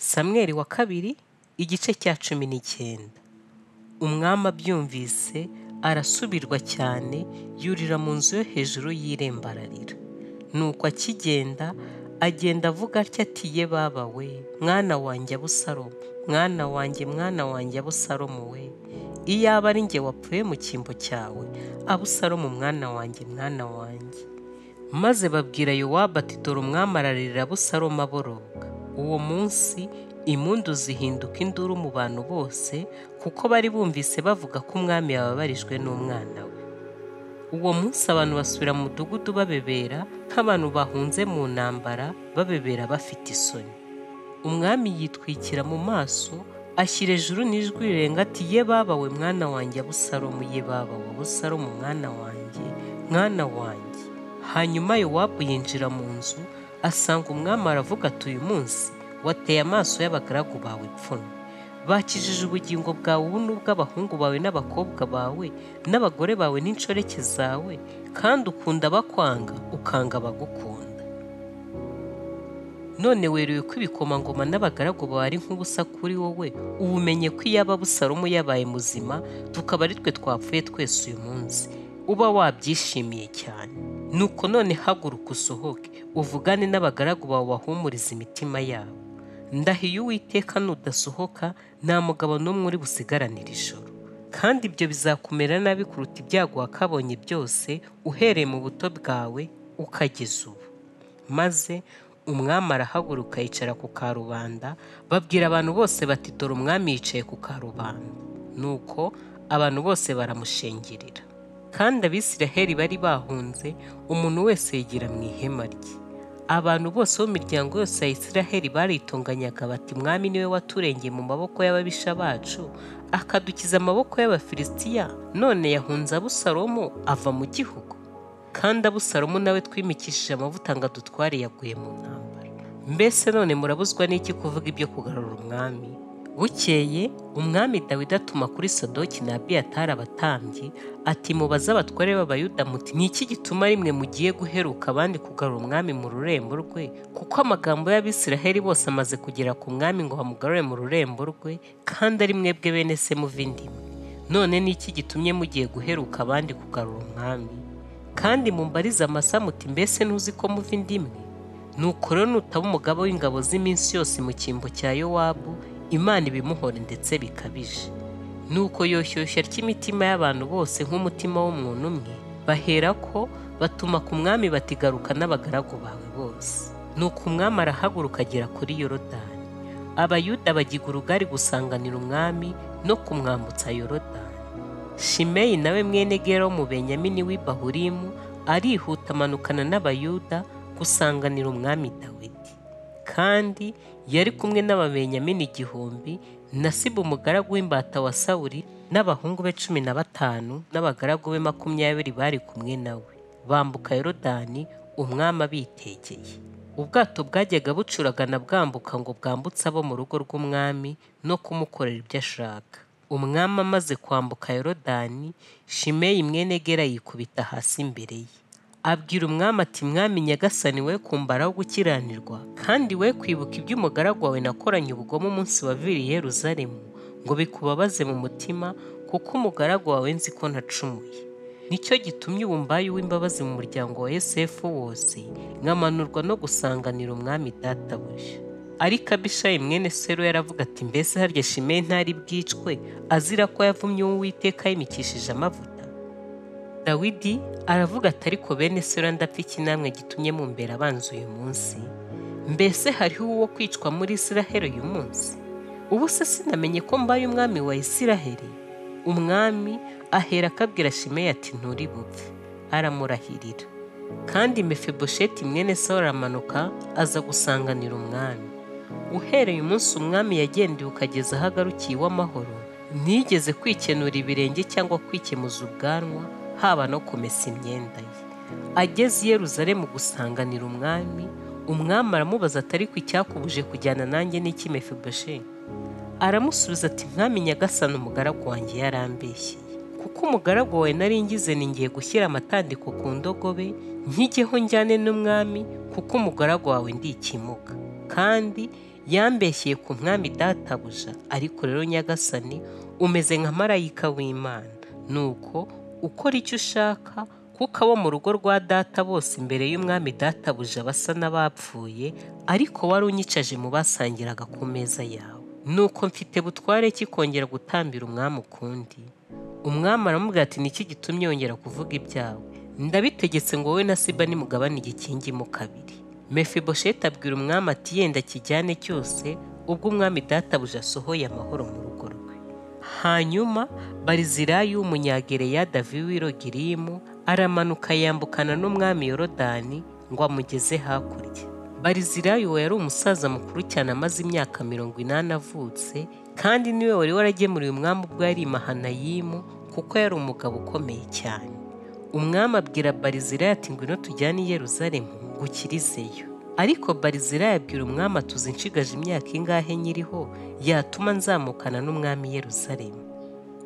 Samweli wa kabiri igice cya 19. Umwami abyumvise arasubirwa cyane, yurira mu nzu yo hejuru y'irembo ararira. Nuko akigenda agenda avuga atya ati, ye baba we, mwana wanjye Abusalomu, mwana wanjye Abusalomu we, iyaba ari njye wapfuye mu cyimbo cyawe, Abusalomu mwana wanjye. Maze babwira Yowabu ati, dore umwami ararira Abusalomu aboroga. Uwo munsi impundu zihinduka induru mu bantu bose, kuko bari bumvise bavuga ko umwami yababarijwe n'umwana we. Uwo munsi abantu basubira mu mudugudu babebera nk'abantu bahunze mu ntambara, babebera bafite isoni. Umwami yitwikira mu maso, ashyira ejuru n'ijwi rirenga ati, ye baba we, mwana wanjye Abusalomu, ye baba we, Abusalomu mwana wanjye. Hanyuma Yowabu yinjira mu nzu, asanga umwami aravuga ati, uyu munsi wateye amaso y'abagaragu bawe ipfunwe. Bakijije ubugingo bwawe ubu n'ubw'abahungu bawe n'abakobwa bawe n'abagore bawe n'inshoreke zawe, kandi ukunda abakwanga ukanga abagukunda. None weruye ko ibikomangoma n'abagaragu bawe ari nk'ubusa kuri wowe, ubumenye ko iyaba Abusalomu yabaye muzima, tukaba ari twe twapfuye twese uyu munsi, uba wabyishimiye cyane. Nuko none haguruka usohoke, uvugane n'abagaragu bawe bahumuriza imitima yabo. Ndahiye Uwiteka nudasohoka, nta mugabo n'umwe uri busigaranire ijoro. Kandi ibyo bizakumera nabi kuruta ibyago wakabonye byose, uhereye mu buto bwawe ukageza ubu. Maze umwami arahaguruka yicara ku karubanda, babwira abantu bose bati, dore umwami yicaye ku karubanda. Nuko abantu bose baramushengerera. Kandi Abisiraheli bari bahunze, umuntu wese yigira mu ihema rye. Abantu bose bo mu miryango yose ya Isiraheli baritonganyaga bati, mwami niwe waturengeye mu maboko y'ababisha bacu, akadukiza amaboko y'Abafilisitiya, none yahunze Abusalomu ava mu gihugu. Kandi Abusalomu nawe twimikishije amavuta ngo adutware yaguye mu ntambara. Mbese none murabuzwa n'iki kuvuga ibyo kugarura umwami? Bukeye umwami Dawidi atuma kuri Sadoki na Abiyatari abatambyi ati, mubaze abatware b'Abayuda muti, ni iki gituma rimwe mugiye guheruka abandi kugarura umwami mu rurembo rwe? Kuko amagambo y'Abisiraheli bose amaze kugera ku mwami ngo bamugarure mu rurembo rwe, kandi ari mwebwe bene se muva inda imwe. None ni iki gitumye mugiye guheruka abandi kugarura umwami? Kandi mumbarize amasa muti, mbese ntuzi ko muva inda imwe? Nuko rero nutaba umugaba w'ingabo z'iminsi yose mu cyimbo cya Yowabu, Imana ibimuhore ndetse bikabije. Nuko yoshyushya ry'imitima y'abantu bose nk'umutima w'umuntu umwe, baherako batuma ku mwami bati, garuka n'abagaragu bawe bose. Nuko umwami arahaguruka agera kuri Yorodani. Abayuda bagiga urugari gusanganira umwami no kumwambutsa Yorodani. Shimeyi nawe mwene Gera wo mu Benyamini w'i Bahurimu arihuta amanukana n'Abayuda gusanganira umwami Dawidi. Kandi yari kumwe n'Ababenyamini 1,000 na Siba umugaragu w'imbata wa Sawuli n'abahungu be 15 n'abagaragu be 20 bari kumwe nawe. Bambuka Yorodani umwami abitegeye. Ubwato bwajyaga bucuragana bwambuka ngo bwambutse abo mu rugo rw'umwami no kumukorera ibyo ashaka. Umwami amaze kwambuka Yorodani, Shimeyi mwene Gera yikubita hasi imbere ye. Abwira umwami ati, mwami nyagasani, we kumbaraho gukiranirwa, kandi we kwibuka iby'umugaragu wawe nakoranye ubugome umunsi waviriye Yeruzalemu, ngo bikubabaze mu mutima, kuko umugaragu wawe nzi ko ntacumuye. Nicyo gitumye ubu mbaye uw'imbabazi mu muryango wa Yosefu wose, nkamanurwa no gusanganira umwami databuja. Ariko Abishayi mwene Seruya yaravuga ati, mbese harya Shimeyi ntari bwicwe azira ko yavumye Uwiteka yimikishije amavuta? Dawidi aravuga ati, ariko bene Seruya ndapfa iki namwe gitumye mumbera abanzi uyu munsi? Mbese hariho uwo kwicwa muri Isiraheli uyu munsi? Ubu se sinamenye ko mbaye umwami wa Isiraheli? Umwami ahera akabwira Shimeyi ati, nturi bupfe. Aramurahirira. Kandi Mefibosheti mwene Sawuli aramanuka aza gusanganira umwami. Uhereye umunsi umwami yagendeye ukageza aho agarukiye iw'amahoro, ntiyigeze kwikenura ibirenge cyangwa kwikemuza ubwanwa, haba no kumesa imyenda ye. Ageze i Yeruzalemu gusanganira umwami, umwami aramubaza ati, ariko icyakubuje kujyana nanjye n'iki Mefibosheti? Aramusubiza ati, mwami nyagasani, umugaragu wanjye yarambeshyeye. Kuko umugaragu wawe nari ngize ningiye gushyira amatandiko ku ndogobe, nkijyeho njyane n'umwami, kuko umugaragu wawe ndi ikimuga. Kandi yambeshyeye ku mwami databuja, ariko rero nyagasani umeze nka marayika w'Imana, nuko ukora icyo ushaka, kuko abo mu rugo rwa data bose imbere y'umwami databuja basa n'abapfuye, ariko wari unyicaje mu basangiraga ku meza yawe. Nuko mfite butware ki kongera gutambira umwami ukundi? Umwami aramubwira ati, niki gitumye yongera kuvuga ibyawe? Ndabitegetse ngo wowe na Siba nimugabane igikingi mo kabiri. Mefibosheti abwira umwami ati, yenda kijyane cyose, ubwo umwami databuja asohoye amahoro mu rugo rwe. Hanyuma Barizilayi w'umunyagereyadi w'i Rogelimu aramanuka yambukana n'umwami Yorodani ngo amugeze hakurya. Barizilayi uwo yari umusaza mukuru cyane, amaze imyaka 80 avutse, kandi niwe wari waragemuriye umwami ubwo yari i Mahanayimu, kuko yari umugabo ukomeye cyane. Umwami abwira Barizilayi ati, ngwino tujyane i Yeruzalemu ngukirizeyo. Ariko Barizilayi abwira umwami ati, uzi nshigaje imyaka ingahe nyiriho yatuma nzamukana n'umwami i Yeruzalemu?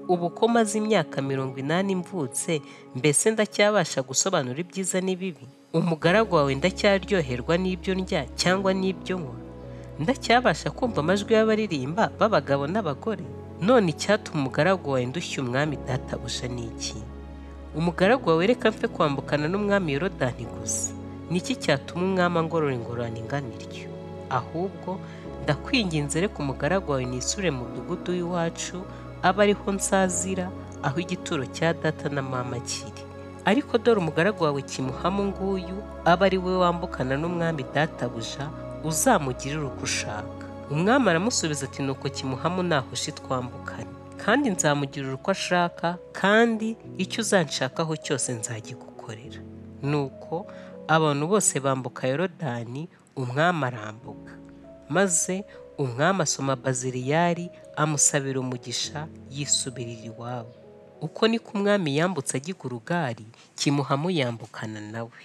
Ubu ko maze imyaka 80 mvutse, mbese ndacyabasha gusobanura ibyiza n'ibibi? Umugaragu wawe ndacyaryoherwa n'ibyo ndya cyangwa n'ibyo nywa? Ndacyabasha kumva amajwi y'abaririmba b'abagabo n'abagore? None icyatuma umugaragu wawe ndushya umwami databuja ni iki? Umugaragu wawe reka mfe kwambukana n'umwami Yorodani gusa. Niki cyatuma umwami angorora ingororano ingana ityo? Ahubwo ndakwinginze reka umugaragu wawe nisure mu mudugudu w'iwacu, aba ariho nzazira, aho igituro cya data na mama kiri. Ariko dore umugaragu wawe Kimuhamu nguyu, aba ari we wambukana n'umwami databuja, uzamugirire uko ushaka. Umwami aramusubiza ati, nuko Kimuhamu nahushe twambukane, kandi nzamugirira uko ashaka, kandi icyo uzanshakaho cyose nzagigukorera. Nuko abantu bose bambuka Yorodani, umwami arambuka. Maze umwami asoma Baziliyeli, amusabira umugisha, yisubirira iwabo. Uko niko umwami yambutse ajya i Gilugari, Kimuhamu yambukana nawe.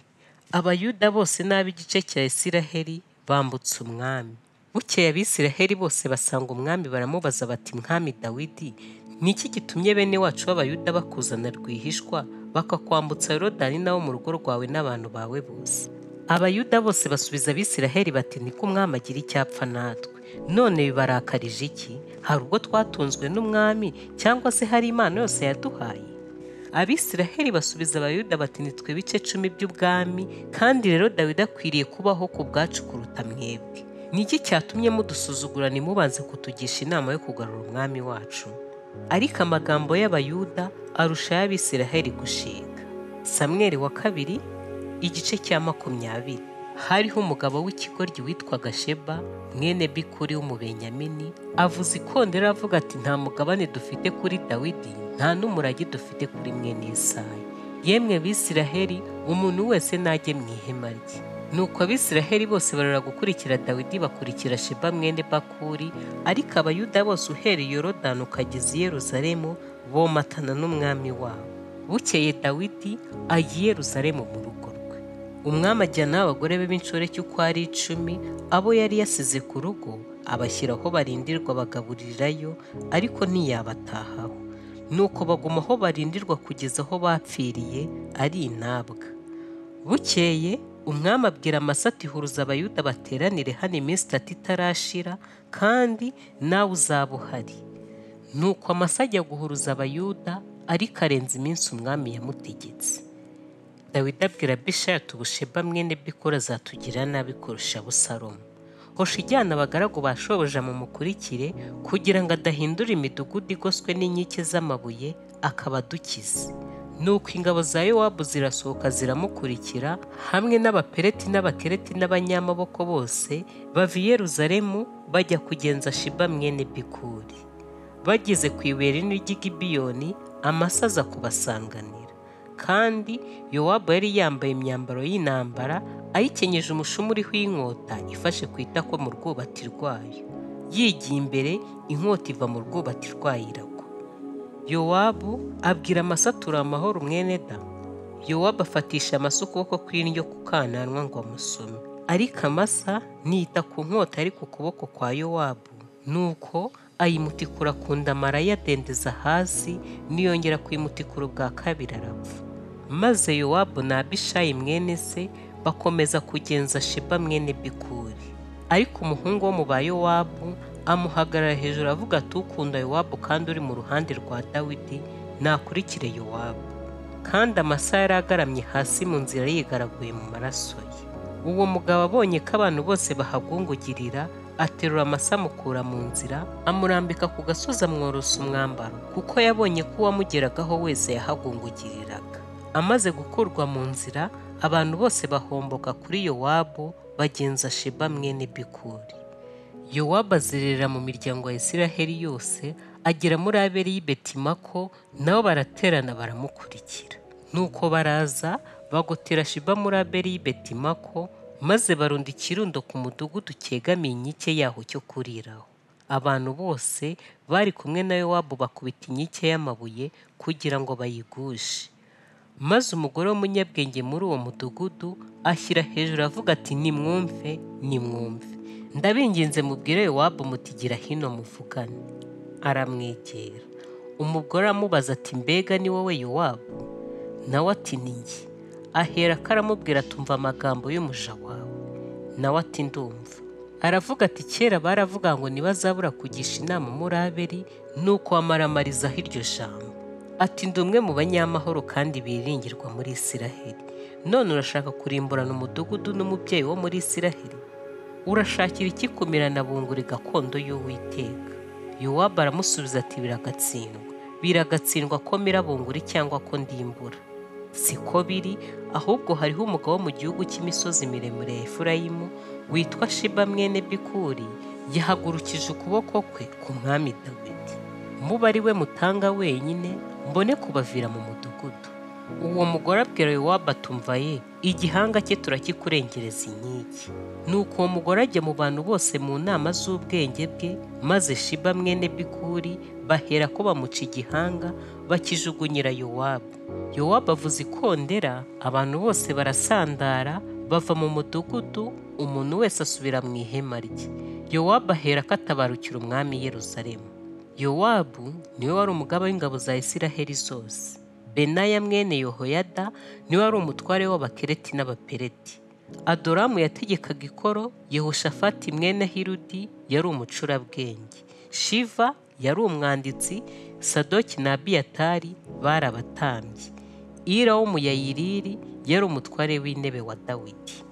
Abayuda bose n'ab'igice cya Isiraheli bambutse umwami. Bukeye Abisiraheli bose basanga umwami, baramubaza bati, mwami Dawidi, niki gitumye bene wacu b'Abayuda bakuzana rwihishwa, bakakwambutsa Yorodani nabo mu rugo rwawe n'abantu bawe bose? Abayuda bose basubiza Abisiraheli bati, niko umwami agira icyapfa natwe. None bibarakarije iki? Hari ubwo twatunzwe n'umwami, cyangwa se hari impano yose yaduhaye? Abisiraheli basubiza Abayuda bati, nitwe bice 10 by'ubwami, kandi rero Dawidi akwiriye kubaho ku bwacu kuruta mwebwe. Niki cyatumye mudusuzugura ntimubanze kutugisha inama yo kugarura umwami wacu? Ariko amagambo y'Abayuda arusha y'Abisiraheli gushinga. Samweli wa kabiri, igice cya 20. Hariho umugabo w'ikigoryi witwaga Sheba, mwene Bikuri w'Umubenyamini, avuza ikondera avuga ati, nta mugabane dufite kuri Dawidi, nta n'umurage dufite kuri mwene Yesayi. Yemwe Bisiraheli, umuntu wese najye mu ihema rye. Nuko Abisiraheli bose barora gukurikira Dawidi, bakurikira Sheba mwene Bakuri, ariko Abayuda bose uhereye Yorodani ukageza i Yeruzalemu bomatana n'umwami wabo. Bukeye Dawidi ajya i Yeruzalemu mu rugo rwe. Umwami ajyana n'abagore be b'inshoreke uko ari 10, abo yari yasize ku rugo, abashyira aho barindirwa bagaburirayo, ariko ntiyabatahaho. Nuko baguma aho barindirwa kugeza aho bapfiriye, ari intabwa. Bukeye umwami abwira Amasa ati, huruza Abayuda bateranire hano iminsi 3 itarashira, kandi nawe uzaba uhari. Nuko Amasa ajya guhuruza Abayuda, ariko arenza iminsi umwami yamutegetse. Dawidi abwira Abishayi ati, ubu Sheba mwene Bikuri azatugirira nabi kurusha Abusalomu. Hosha ijyana abagaragu ba shobuja mumukurikire, kugira ngo adahindura imidugudu igoswe n'inkike z'amabuye, akaba adukize. Nuko ingabo za Yowabu zirasohoka ziramukurikira, hamwe n'Abapereti n'Abakereti n'abanyamaboko bose, bava i Yeruzalemu bajya kugenza Sheba mwene Bikuri. Bageze ku ibuye rinini ry'i Gibeyoni, Amasa aza kubasanganira. Kandi Yowabu yari yambaye imyambaro y'intambara, ayikenyeje umushumi uriho inkota ifashe ku itako mu rwubati rwayo. Yigiye imbere, inkota iva mu rwubati rwayo iragwa. Yowabu abwira Amasa ati, amahoro mwene da. Yowabu afatisha Amasa ukuboko kw'indyo ku kananwa ngo amusome. Ariko Amasa ntiyita ku nkota ari ku kuboko kwa Yowabu. Nuko ayimutikura ku ndamara yadendeza hasi, niyongera kuyimutikura ubwa kabiri arapfa. Maze Yowabu na Abishayi mwene se bakomeza kugenza Sheba mwene Bikuri. ariko umuhungu wo mu ba Yowabu amuhagarara hejuru avuga ati ukunda Yowabu kandi uri mu ruhande rwa Dawidi nakurikire Yowabu. Kandi Amasa yari agaramye hasi mu nzira yigaraguye mu maraso ye. Uwo mugabo abonye ko abantu bose bahagungugirira, aterura Amasa amukura mu nzira, amurambika ku gasozi amworosa umwambaro, kuko yabonye ko uwamugeragaho wese yahagungugiriraga. Amaze gukurwa mu nzira, abantu bose bahomboka kuri Yowabu bagenza Sheba mwene Bikuri. Yowabu azerera mu miryango ya Isiraheli yose, agera muri Abeli y'i Betimako, nabo baraterana baramukurikira. Nuko baraza bagotera Sheba muri Abeli y'i Betimako, maze barunda ikirundo ku mudugudu cyegamiye inkike yaho cyo kuriraho. Abantu bose bari kumwe na Yowabu bakubita inkike y'amabuye kugira ngo bayigushe. Maze umugore w'umunyabwenge muri uwo mudugudu ashyira hejuru avuga ati nimwumve, nimwumve, ndabinginze mubwire Yowabu muti gira hino muvugane. Aramwegera. Umugore amubaza ati mbega ni wowe Yowabu? Nawe ati ni njye. Aherako aramubwira tumva amagambo y'umuja wawe. Nawe ati ndumva. Aravuga ati kera baravuga ngo ntibazabura kugisha inama muri Abeli, nuko amaramarizaho iryo jambo. Ati ndi umwe mu banyamahoro kandi biringirwa muri Isiraheli. None urashaka kurimburana umudugudu n'umubyeyi wo muri Isiraheli? Urashakira iki kumirana bunguri gakondo y'Uwiteka? Yowabu aramusubiza ati biragatsindwa ko mira bunguri cyangwa ko ndimbura. Siko biri, ahubwo hariho umugabo wo mu gihugu cy'imisozi miremire ya Efurayimu witwa Sheba mwene Bikuri, yahagurukije ukuboko kwe ku mwami Dawidi. Muba ari we mutanga wenyine, mbone kubavira mu mudugudu. Uwo mugore abwira Yowabu atumva ye, igihanga cye turakikurengereza inkike. Nuko uwo mugore ajya mu bantu bose mu nama z'ubwenge bwe, maze Sheba mwene Bikuri bahera ko bamuca igihanga bakijugunyira Yowabu. Yowabu avuza ikondera, abantu bose barasandara, bava mu mudugudu, umuntu wese asubira mu ihema rye. Yowabu ahera ko atabarukira umwami i Yerusalemu. Yowabu niwe wari umugaba w'ingabo za Isiraheli zose. Benaya mwene Yehoyada niwe wari umutware w'Abakereti n'Abapeleti. Adoramu yategekaga ikoro, Yehoshafati mwene Hirudi yari umucurabwenge. Shiva yari umwanditsi, Sadoki na Abiyatari bari abatambyi. Ira wo mu Yayiriri yari umutware w'intebe wa Dawidi.